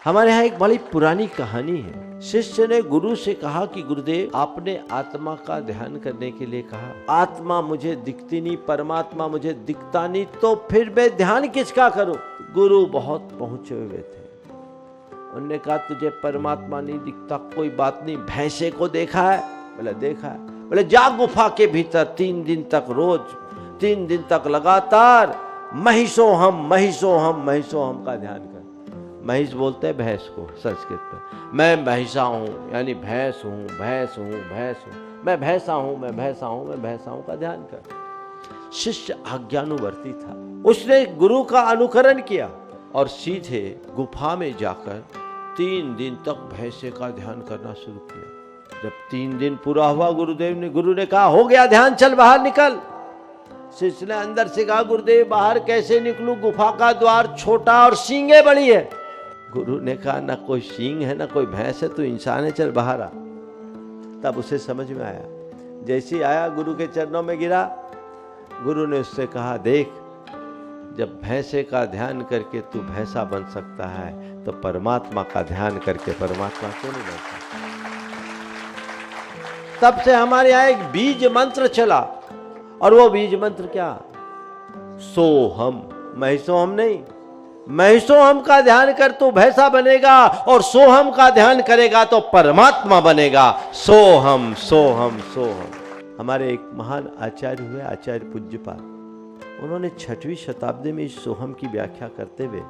हमारे यहाँ एक बड़ी पुरानी कहानी है। शिष्य ने गुरु से कहा कि गुरुदेव, आपने आत्मा का ध्यान करने के लिए कहा, आत्मा मुझे दिखती नहीं, परमात्मा मुझे दिखता नहीं, तो फिर मैं ध्यान किसका करूं? गुरु बहुत पहुंचे हुए थे। उन्होंने कहा तुझे परमात्मा नहीं दिखता, कोई बात नहीं, भैंसे को देखा है? बोले देखा है। बोले जा गुफा के भीतर 3 दिन तक, रोज 3 दिन तक लगातार महिषो हम का ध्यान कर। महिष बोलते हैं भैंस को संस्कृत में। मैं महिषा हूँ यानी भैंस हूँ, मैं भैंसा हूँ का ध्यान कर। शिष्य आज्ञानुवर्ती था, उसने गुरु का अनुकरण किया और सीधे गुफा में जाकर 3 दिन तक भैंसे का ध्यान करना शुरू किया। जब 3 दिन पूरा हुआ, गुरु ने कहा हो गया ध्यान, चल बाहर निकल। शिष्य ने अंदर से कहा गुरुदेव बाहर कैसे निकलूं, गुफा का द्वार छोटा और सींगे बड़ी है। गुरु ने कहा ना कोई सींग है ना कोई भैंस है, तू इंसान है, चल बाहर आ। तब उसे समझ में आया। जैसे ही आया गुरु के चरणों में गिरा, गुरु ने उससे कहा देख, जब भैंसे का ध्यान करके तू भैंसा बन सकता है तो परमात्मा का ध्यान करके परमात्मा क्यों नहीं बन सकता। तब से हमारे यहाँ एक बीज मंत्र चला, और वो बीज मंत्र क्या? सोहम। महिषोहम नहीं, महिषोहम का ध्यान कर तो भैंसा बनेगा, और सोहम का ध्यान करेगा तो परमात्मा बनेगा। सोहम सोहम सोहम। हमारे एक महान आचार्य हुए, आचार्य पूज्यपाद, उन्होंने 6वीं शताब्दी में इस सोहम की व्याख्या करते हुए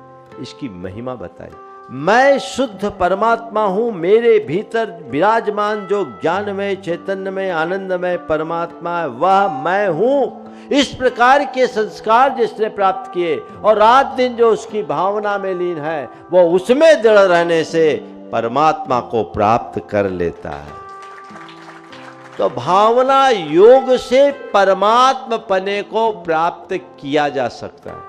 इसकी महिमा बताई। मैं शुद्ध परमात्मा हूं, मेरे भीतर विराजमान जो ज्ञानमय, चैतन्यमय, आनंदमय परमात्मा है वह मैं हूं। इस प्रकार के संस्कार जिसने प्राप्त किए और रात दिन जो उसकी भावना में लीन है, वो उसमें दृढ़ रहने से परमात्मा को प्राप्त कर लेता है। तो भावना योग से परमात्मा पने को प्राप्त किया जा सकता है।